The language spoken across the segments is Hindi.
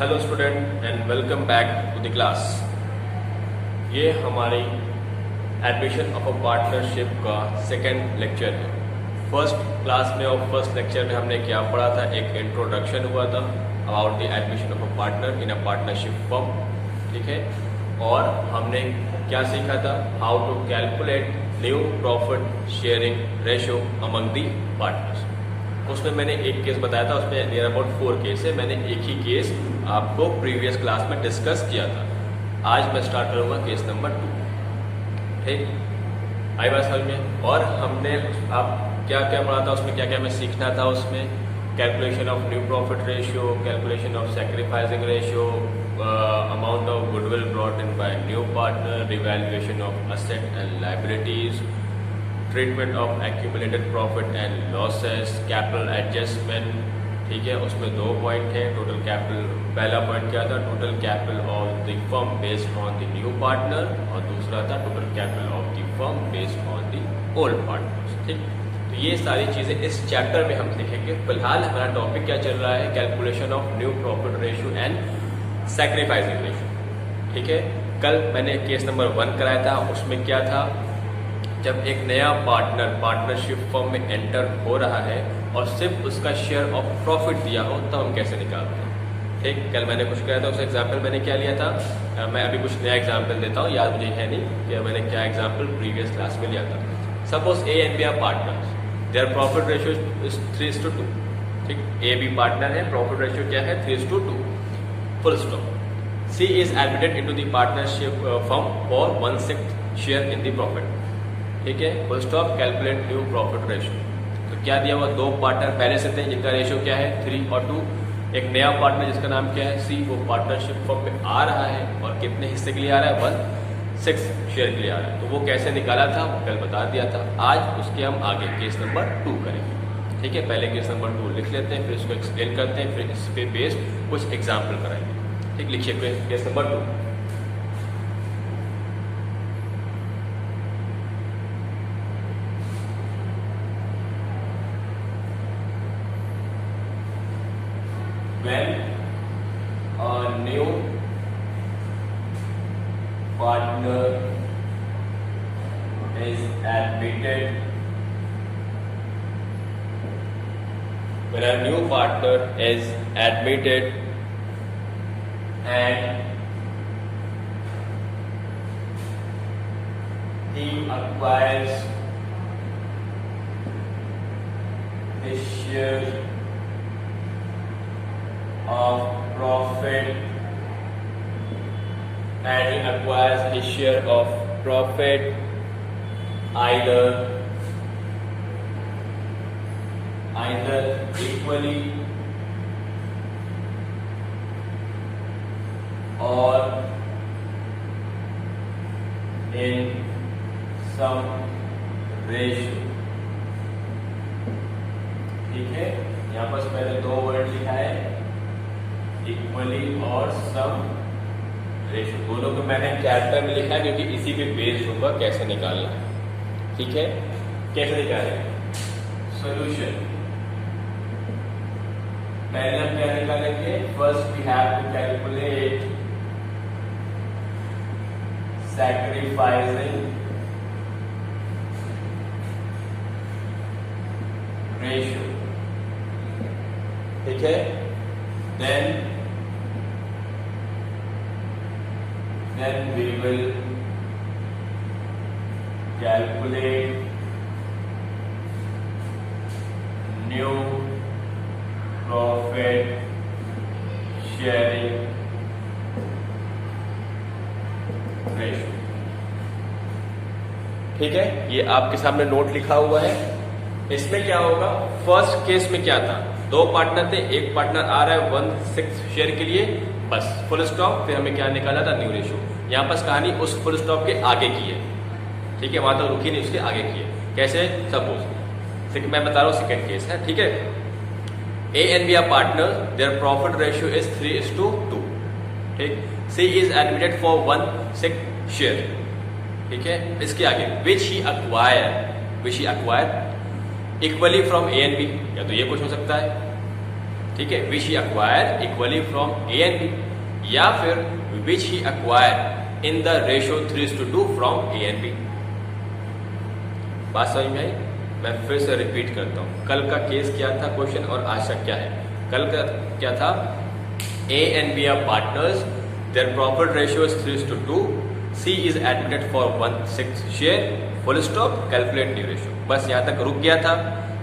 Hello student and welcome back to the class. ये हमारी एडमिशन ऑफ अ पार्टनरशिप का सेकंड लेक्चर है। फर्स्ट क्लास में और फर्स्ट लेक्चर में हमने क्या पढ़ा था, एक इंट्रोडक्शन हुआ था about the admission of a partner in a partnership firm, ठीक है। और हमने क्या सीखा था, how to calculate new profit sharing ratio among the partners. उसमें मैंने एक केस बताया था, उसमें नियर अबाउट 4 केस है। मैंने एक ही केस आपको प्रीवियस क्लास में डिस्कस किया था। आज मैं स्टार्ट करूंगा केस नंबर 2, ठीक। आई बात समझ में। और हमने आप क्या क्या पढ़ा था, उसमें क्या क्या हमें सीखना था। उसमें calculation of new profit ratio, calculation of sacrificing ratio, amount of goodwill brought in by new partner, revaluation of asset and liabilities, treatment of accumulated profit and losses, capital adjustment, ठीक है। उसमें 2 पॉइंट है। टोटल कैपिटल, पहला पॉइंट क्या था, total capital of the firm based on the new partner, और दूसरा था total capital of the firm based on the old partners, ठीक। तो ये सारी चीजें इस चैप्टर में हम सीखेंगे। फिलहाल हमारा टॉपिक क्या चल रहा है, calculation of new profit ratio and sacrificing ratio, ठीक है। कल मैंने केस नंबर 1 कराया था। उसमें क्या था, जब एक नया पार्टनर पार्टनरशिप फर्म में एंटर हो रहा है और सिर्फ उसका शेयर ऑफ प्रॉफिट दिया हो, तब हम कैसे निकालते हैं, ठीक। कल मैंने कुछ किया था, उस एग्जाम्पल मैंने क्या लिया था। मैं अभी कुछ नया एग्जाम्पल देता हूँ, याद मुझे है नहीं कि मैंने क्या एग्जाम्पल प्रीवियस क्लास में लिया था। Suppose A and B are partners, their profit ratio is 3:2, ठीक। ए बी पार्टनर है, प्रॉफिट रेशियो क्या है, 3:2, full stop. C is admitted into the partnership firm for 1/6 share in the profit, ठीक है, full stop. Calculate new profit ratio. तो क्या दिया हुआ, 2 पार्टनर पहले से थे जिनका रेशियो क्या है, 3 और 2। एक नया पार्टनर जिसका नाम क्या है, सी, वो पार्टनरशिप फर्म में आ रहा है और कितने हिस्से के लिए आ रहा है, 1/6 शेयर के लिए आ रहा है। तो वो कैसे निकाला था, वो कल बता दिया था। आज उसके हम आगे केस नंबर 2 करेंगे, ठीक है। पहले केस नंबर 2 लिख लेते हैं, फिर इसको एक्सप्लेन करते हैं, फिर इस पे बेस्ड कुछ एग्जाम्पल कराएंगे, ठीक। लिखिए case number 2। When a new partner is admitted, when a new partner is admitted and he acquires his share of profit, and he acquires his share of profit either equally or in some ratio, ठीक है। यहाँ पर मैंने 2 वर्ड लिखा है, इक्वली और सम रेशियो। दोनों को मैंने कैरेक्टर में लिखा है क्योंकि इसी पे बेस्ड होगा कैसे निकालना है, ठीक है। कैसे निकालेंगे, सॉल्यूशन। पहले हम क्या निकालेंगे, first we have to calculate sacrificing ratio, ठीक है। then we will calculate new profit sharing ratio, ठीक है। ये आपके सामने नोट लिखा हुआ है। इसमें क्या होगा, फर्स्ट केस में क्या था, 2 पार्टनर थे, एक पार्टनर आ रहा है 1/6 शेयर के लिए, बस फुल स्टॉप। फिर हमें क्या निकाला था, न्यू रेशियो। यहाँ पर कहानी उस फुल स्टॉप के आगे की है, ठीक है, वहां तक रुकी नहीं, उसके आगे की है। कैसे, सपोज मैं बता रहा हूँ सेकेंड केस है, ठीक है। A and B are partner, their profit ratio is 3:2, ठीक। C is admitted for 1/6 share, ठीक है। इसके आगे which he acquire equally from A and B, या तो ये कुछ हो सकता है, ठीक है, which he acquire equally from A and B, या फिर which he acquire in the ratio 3:2 from A and B. बात समझ में आई? मैं फिर से रिपीट करता हूं, कल का केस क्या था क्वेश्चन और आज का क्या है। कल का क्या था, A and B are partners, their profit ratio is 3:2, C is admitted for 1/6 share, full stop, calculate new ratio. बस यहाँ तक रुक गया था।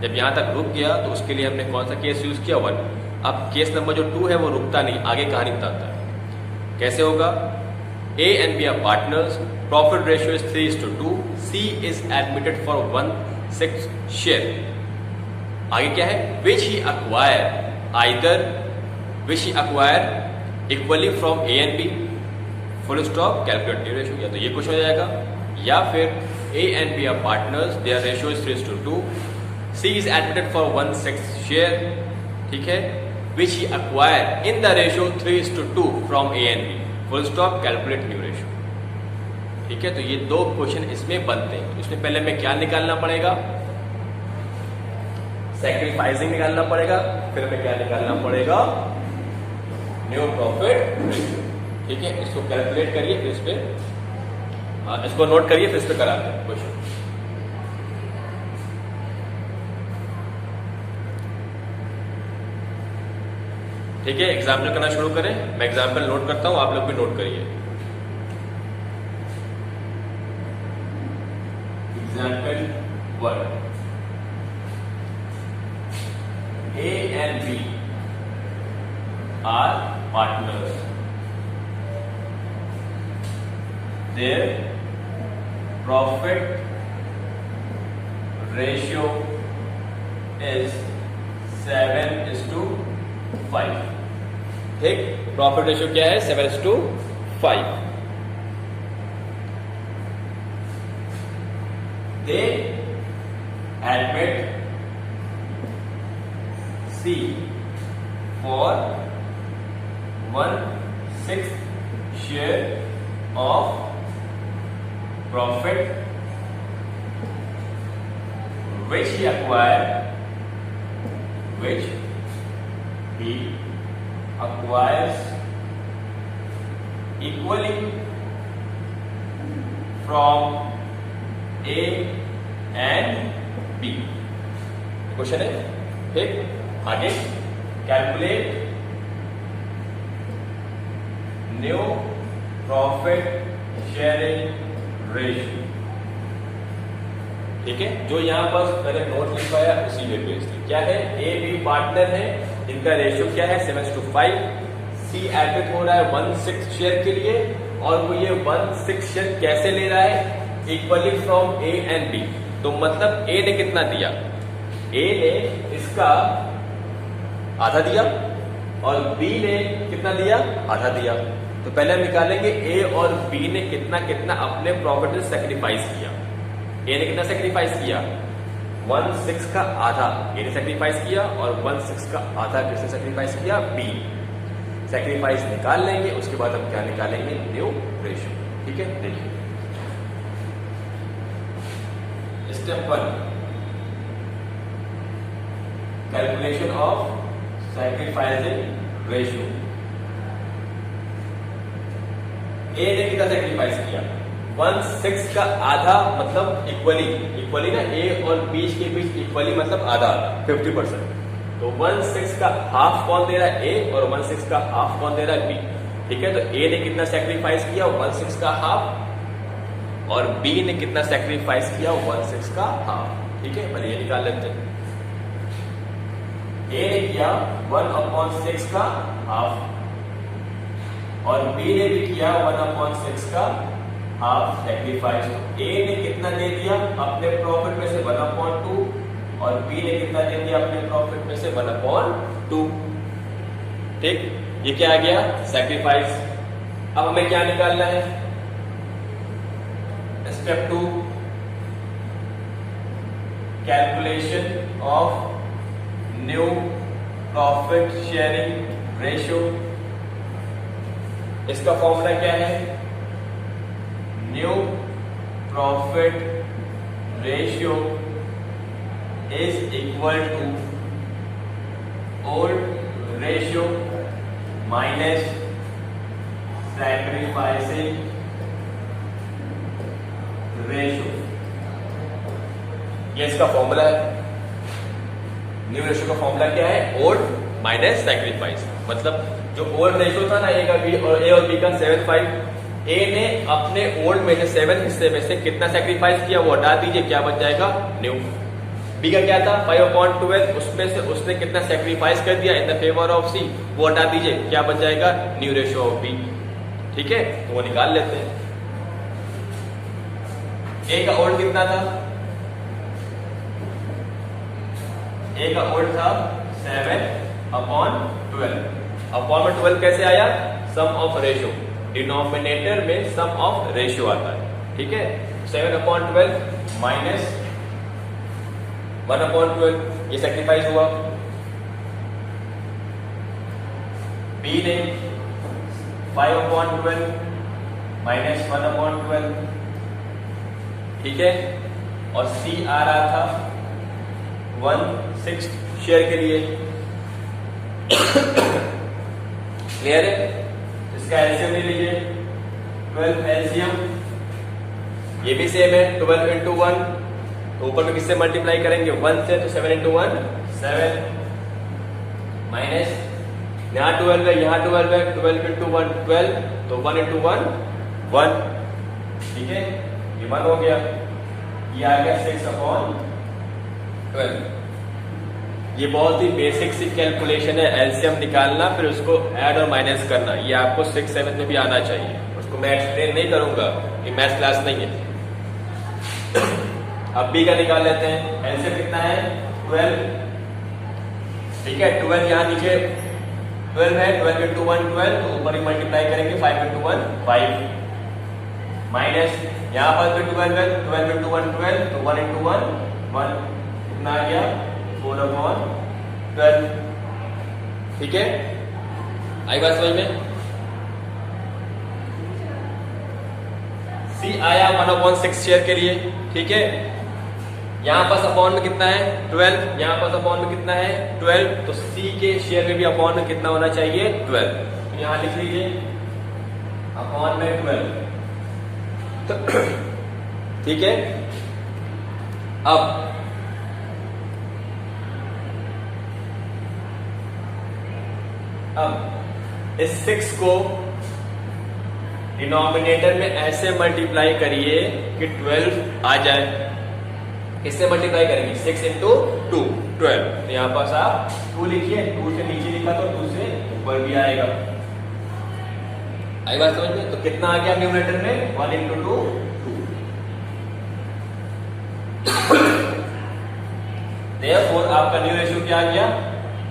जब यहाँ तक रुक गया तो उसके लिए हमने कौन सा केस यूज किया, 1। अब केस नंबर जो 2 है वो रुकता नहीं, आगे कहानी बताता है। कैसे होगा, A and B are partners, profit ratio is 3:2, C is admitted for 1/6 share. आगे क्या है, which he acquire either, which he acquire equally from A and B, full stop, calculate new ratio. या तो ये कुछ हो जाएगा, या फिर A and B are partners, their ratio is 3:2, C is admitted for 1/6 share, ठीक है, which he acquire in the ratio 3:2 from A and B, full stop, calculate new ratio. ठीक है, तो ये 2 क्वेश्चन इसमें बनते हैं। इसमें पहले हमें क्या निकालना पड़ेगा, सैक्रिफाइसिंग निकालना पड़ेगा, फिर हमें क्या निकालना पड़ेगा, न्यू प्रॉफिट रेशियो। ठीक है, इसको कैलकुलेट करिए, फिर इस पे इसको नोट करिए, फिर इस पे कराते हैं क्वेश्चन। ठीक है, एग्जाम्पल करना शुरू करें। मैं एग्जाम्पल नोट करता हूं, आप लोग भी नोट करिए। Example 1, A and B are partners, their profit ratio is 7:5। ठीक, प्रॉफिट रेशियो क्या है, 7:5। They admit C for 1/6 share of profit which he acquired equally from A and B। Question है, ठीक। आगे calculate new profit sharing ratio. ठीक है, जो यहां पर मैंने नोट लिखवाया उसी में पेज थी। क्या है, ए बी पार्टनर है, इनका रेशियो क्या है, 7:5। सी एडमिट हो रहा है 1/6 शेयर के लिए, और वो ये 1/6 शेयर कैसे ले रहा है, equally from A and B. तो मतलब ए ने कितना दिया, ए ने इसका आधा दिया और बी ने कितना दिया, आधा दिया। तो पहले हम निकालेंगे ए और बी ने कितना कितना अपने प्रॉफिट में सेक्रीफाइस किया। ए ने कितना सेक्रीफाइस किया, 1/6 का आधा ए ने सेक्रीफाइस किया, और 1/6 का आधा किसने सेक्रीफाइस किया, बी। सेक्रीफाइस निकाल लेंगे, उसके बाद हम क्या निकालेंगे, न्यू रेशियो। ठीक है, देखिए step 1, calculation of sacrificing ratio. A ने कितना सेक्रीफाइस किया, 1/6 का आधा मतलब इक्वली ना, ए और बी के बीच इक्वली मतलब आधा, 50%। तो 1/6 का हाफ कौन दे रहा है, ए, और 1/6 का हाफ कौन दे रहा है, बी। ठीक है, तो ए ने कितना सेक्रीफाइस किया, 1/6 का हाफ, और बी ने कितना सेक्रीफाइस किया, 1/6 का हाफ। ठीक है, पहले ये निकाल लेते हैं। ए ने किया 1/6 का हाफ, और बी ने भी किया 1/6 का हाफ सेक्रीफाइस। तो ए ने कितना दे दिया अपने प्रॉफिट में से 1/2, और बी ने कितना दे दिया अपने प्रॉफिट में से 1/2। ठीक, ये क्या आ गया, सेक्रीफाइस। अब हमें क्या निकालना है, step 2, calculation of new profit sharing ratio. इसका फॉर्मूला क्या है, new profit ratio is equal to old ratio minus sacrificing ratio, ये इसका फॉर्मूला है। न्यू रेशियो का फॉर्मूला क्या है? Old minus sacrifice. मतलब जो ओल्ड रेशियो था ना ए का बी और ए और बी का 7:5, ए ने अपने ओल्ड में से 7 हिस्से में से कितना सैक्रिफाइस किया वो हटा दीजिए, क्या बच जाएगा? न्यू। बी का क्या था? 5/12, उसमें से उसने कितना सैक्रिफाइस कर दिया in the favour of C, वो हटा दीजिए, क्या बच जाएगा? New ratio of B. ठीक है, तो वो निकाल लेते हैं। ए का ओल्ड कितना था? ए का ओल्ड था 7/12। अपॉन में 12 कैसे आया? सम ऑफ रेशियो, डिनोमिनेटर में सम ऑफ रेशियो आता है। ठीक है, 7/12 माइनस 1/12, ये सैक्रिफाइस हुआ। बी ने 5/12 माइनस 1/12, ठीक है, और सी आ रहा था 1/6 शेयर के लिए। क्लियर है? इसका एलसीएम ले लीजिए, 12 एलसीएम, ये भी सेम है 12 इंटू 1, तो ऊपर में किससे मल्टीप्लाई करेंगे? 1 से, तो 7 इंटू 1 7 माइनस यहाँ 12 है, यहाँ 12 है, 12 इंटू 1 12, तो 1 इंटू 1 1। ठीक है, ये 1 हो गया, ये आ गया 6/12। ये बहुत ही बेसिक सी कैलकुलेशन है, एलसीएम निकालना फिर उसको ऐड और माइनस करना। ये आपको 6, 7 में भी आना चाहिए। उसको मैं एक्सप्लेन नहीं करूंगा, ये मैथ्स क्लास नहीं है। अब बी का निकाल लेते हैं। एलसीएम कितना है? 12। ठीक है, 12 यहाँ नीचे 12 है, 12 इंटू 1 12, तो ऊपर ही मल्टीप्लाई करेंगे 5 इंटू 1 5 माइनस यहाँ पर 12 है, 12 इंटू 1 12, तो 1 इंटू 1 1, कितना आ गया? 4/12। ठीक है, आई बात समझ में? सी आया 1/6 शेयर के लिए। ठीक है, यहां पास अपॉन में कितना है? 12, यहां पास अपॉन में कितना है? 12, तो सी के शेयर में भी अपॉन में कितना होना चाहिए? 12। तो यहां लिख लीजिए अपॉन में 12। ठीक है, अब इस 6 को डिनोमिनेटर में ऐसे मल्टीप्लाई करिए कि 12 आ जाए। किससे मल्टीप्लाई करेंगे? 6 इंटू 2 12, तो यहां पास आप 2 लिखिए, 2 से नीचे लिखा तो 2 से ऊपर भी आएगा। आई बात समझ में? तो कितना आ गया न्यूमरेटर में? 1 इंटू 2 2। देयरफॉर आपका न्यू रेशियो क्या आ गया?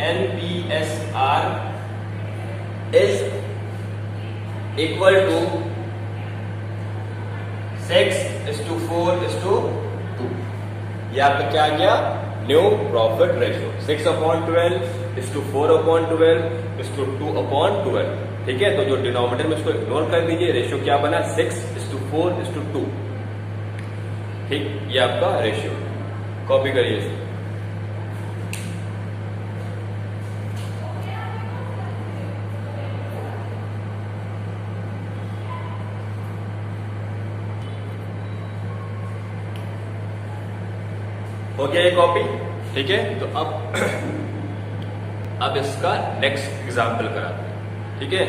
NPSR is equal to 6:4:2। ये आपका क्या आ गया? New profit ratio 6/12:2/12:2/12। ठीक है, तो जो डिनोमिनेटर में इसको इग्नोर कर दीजिए, रेशियो क्या बना? 6:4:2। ठीक, ये आपका रेशियो। कॉपी करिए इसे। हो गया ये कॉपी। ठीक है, तो अब इसका नेक्स्ट एग्जाम्पल कराते हैं। ठीक है,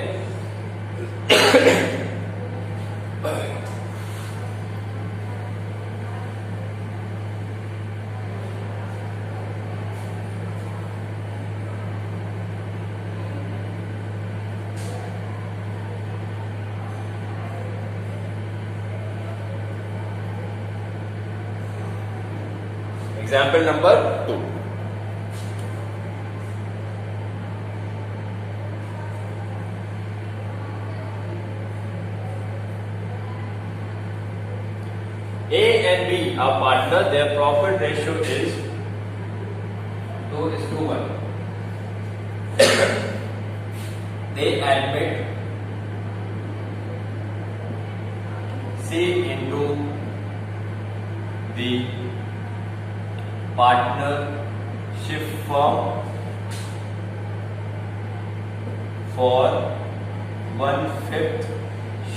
example number 2। A and B are partner. Their profit ratio is 2:1. They admit C into the partnership firm for 1/5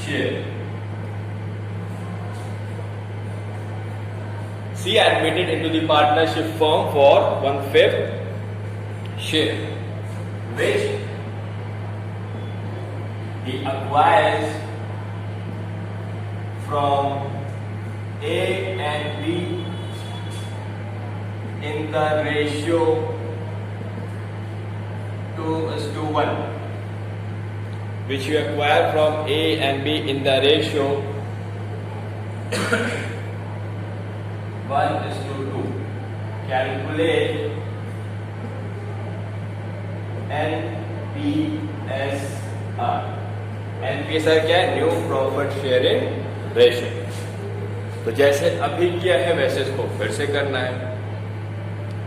share. C admitted into the partnership firm for 1/5 share, which he acquires from A and B in the ratio 2:1, which you acquire from A and B in the ratio 1:2. Calculate NPSR. NPSR क्या है? New profit sharing ratio. तो जैसे अभी किया है वैसे इसको फिर से करना है।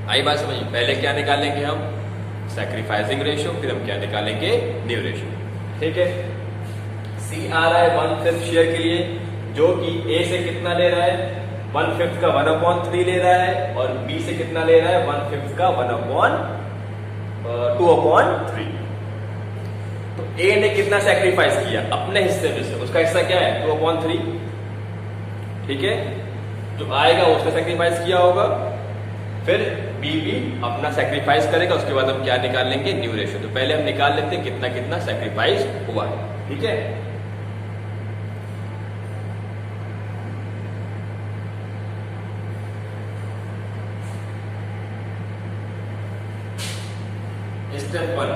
आई बात समझिए। पहले क्या निकालेंगे हम? सैक्रिफाइसिंग रेशियो, फिर हम क्या निकालेंगे? New ratio. ठीक है। सी आ रहा है 1/5 शेयर के लिए, जो कि ए से कितना ले रहा है? 1/5 का 1/3 ले रहा है, और बी से कितना ले रहा है? 1/5 का 2/3। तो ए ने कितना सैक्रिफाइस किया? अपने हिस्से में से। उसका हिस्सा क्या है? 2/3। ठीक है। जो आएगा उसका सैक्रिफाइस किया होगा, फिर बी भी अपना सैक्रिफाइस करेगा। उसके बाद हम क्या निकाल लेंगे? New ratio. तो पहले हम निकाल लेते हैं कितना कितना सैक्रिफाइस हुआ है। ठीक है। Step 1,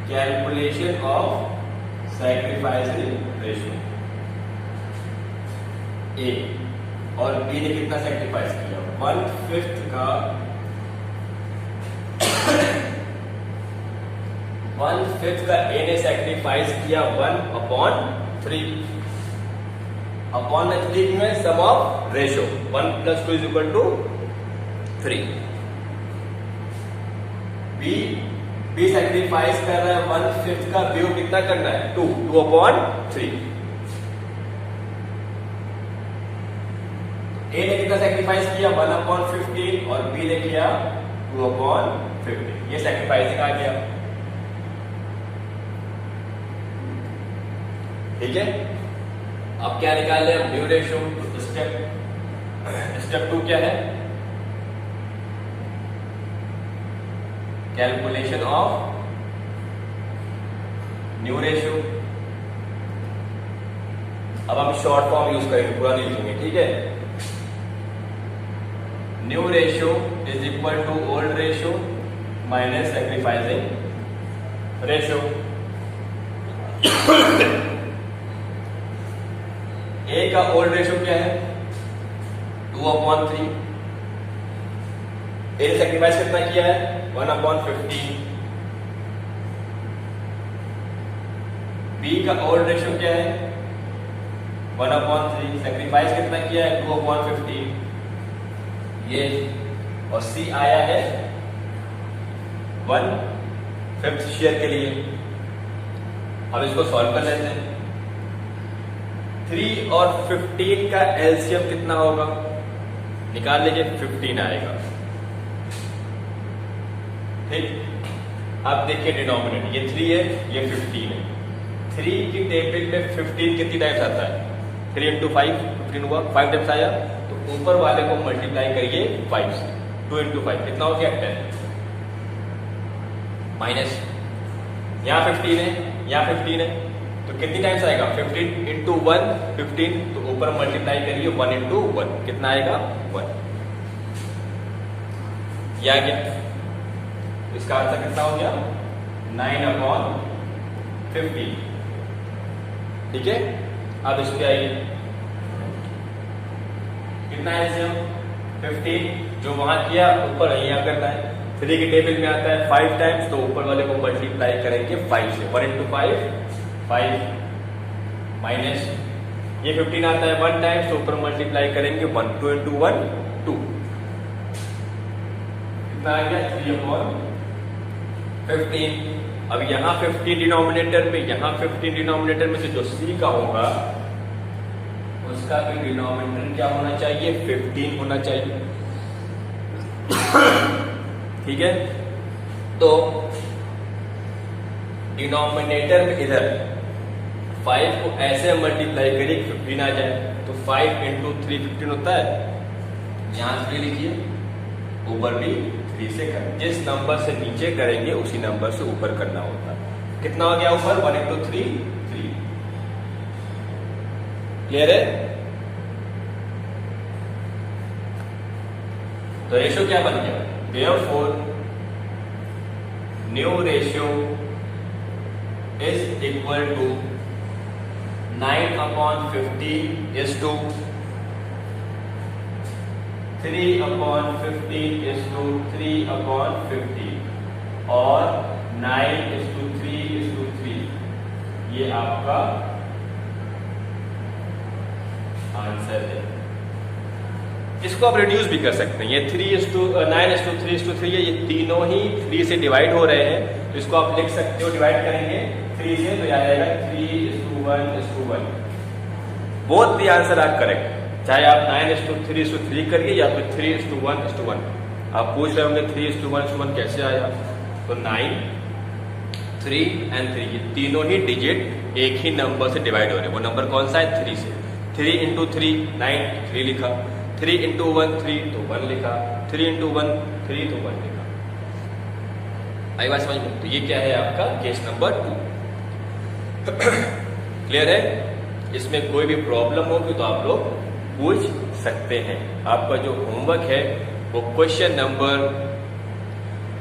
calculation of sacrificing ratio. A और बी ने कितना सैक्रिफाइस किया? 1/5 का 1/5 का ए ने सैक्रिफाइस किया 1/3। अपॉन में सम ऑफ रेशियो 1 + 2 = 3। बी सैक्रिफाइस कर रहा है 1/5 का, बी को कितना करना है? 2/3। ए ने कितना सैक्रिफाइस किया? 1/15, और बी ने किया 2/15। ये सैक्रिफाइसिंग आ गया। ठीक है। अब क्या निकाल रहे हैं? New ratio. स्टेप 2 क्या है? Calculation of new ratio. अब हम शॉर्ट फॉर्म यूज करेंगे, पूरा नहीं लिखेंगे। ठीक है। New ratio is equal to old ratio minus sacrificing ratio. A का ओल्ड रेशियो क्या है? 2/3। ए ने सैक्रिफाइस कितना किया है? 1/15। बी का ओल्ड रेशियो क्या है? 1/3। सैक्रिफाइस कितना किया है? 2/15। ये और सी आया है 1/5 शेयर के लिए। अब इसको सॉल्व कर लेते हैं। 3 और 15 का एलसीएम कितना होगा? निकाल लीजिए। 15 आएगा। ठीक। अब देखिए डिनोमिनेटर, ये 3 है, ये 15 है। 3 की टेबल में 15 कितनी टाइम्स आता है? 3 × 5, 15 हुआ, 5 टाइम्स आया। तो ऊपर वाले को मल्टीप्लाई करिए 5 से। 2 × 5 कितना हो गया? 10। माइनस यहाँ 15 है, यहाँ 15 है, तो कितनी टाइम्स आएगा? 15 × 1 15। तो ऊपर मल्टीप्लाई करिए 1 × 1, कितना आएगा? 1। या इसका आंसर कितना हो गया? 9/15। ठीक है। अब इस पे आइए, कितना है एलसीएम? 15। जो वहां किया ऊपर यहाँ करना है। 3 की टेबल में आता है 5 टाइम्स, तो ऊपर वाले को मल्टीप्लाई करेंगे 5 से। 1 × 5 5 माइनस ये 15 आता है 1 टाइम्स, तो ऊपर मल्टीप्लाई करेंगे 1। 2 × 1 2। कितना आ गया? 3/15। अब यहाँ 15 डिनोमिनेटर में, यहाँ 15 डिनोमिनेटर में से जो सी का होगा उसका भी डिनोमिनेटर क्या होना चाहिए? 15 होना चाहिए। ठीक है। तो डिनोमिनेटर में इधर 5 को ऐसे मल्टीप्लाई करिए 15 आ जाए, तो 5 इंटू 3 15 होता है। यहाँ 3 लिखिए, ऊपर भी 3 से करें। जिस नंबर से नीचे करेंगे उसी नंबर से ऊपर करना होता है। कितना हो गया ऊपर? 1 इंटू 3 3। क्लियर है? तो रेशियो क्या बन गया? Therefore, new ratio is equal to 9/50 is to 3/50 is to 3/50 और 9:3:3। ये आपका आंसर है। इसको आप रिड्यूस भी कर सकते हैं। ये 9:3:3 है, ये तीनों ही 3 से डिवाइड हो रहे हैं, तो इसको आप लिख सकते हो। डिवाइड करेंगे 3 से तो आ जाएगा 3:1:1। Both the answer are correct, चाहे आप 9:3:3 करिए या फिर 3:1:1। आप पूछ रहे होंगे 3:1:1 कैसे आया? तो 9, 3 एंड 3 ये तीनों ही डिजिट एक ही नंबर से डिवाइड हो रहे हैं। वो नंबर कौन सा है? 3 से। 3 इंटू 3 9, 3 लिखा। 3 इंटू 1 3 तो 1 लिखा। 3 इंटू 1 3 तो 1 लिखा। आई बात समझ में? तो ये क्या है आपका केस नंबर 2। क्लियर है? इसमें कोई भी प्रॉब्लम होगी तो आप लोग पूछ सकते हैं। आपका जो होमवर्क है वो क्वेश्चन नंबर,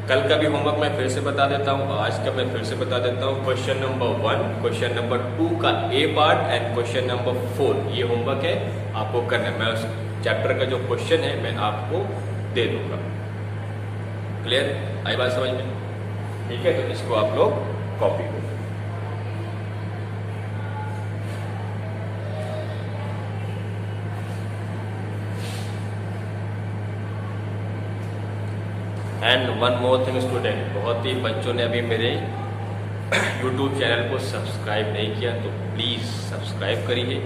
कल का भी होमवर्क मैं फिर से बता देता हूँ, आज का मैं फिर से बता देता हूँ। क्वेश्चन नंबर 1, क्वेश्चन नंबर 2 का ए पार्ट एंड क्वेश्चन नंबर 4 ये होमवर्क है, आपको करना है। मैं उस चैप्टर का जो क्वेश्चन है मैं आपको दे दूंगा। क्लियर? आई बात समझ में? ठीक है, तो इसको आप लोग कॉपी करो। And one more thing student, बहुत ही बच्चों ने अभी मेरे YouTube चैनल को सब्सक्राइब नहीं किया, तो प्लीज़ सब्सक्राइब करिए,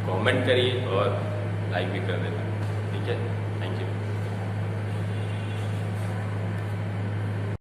कमेंट करिए और लाइक भी कर देना। ठीक है?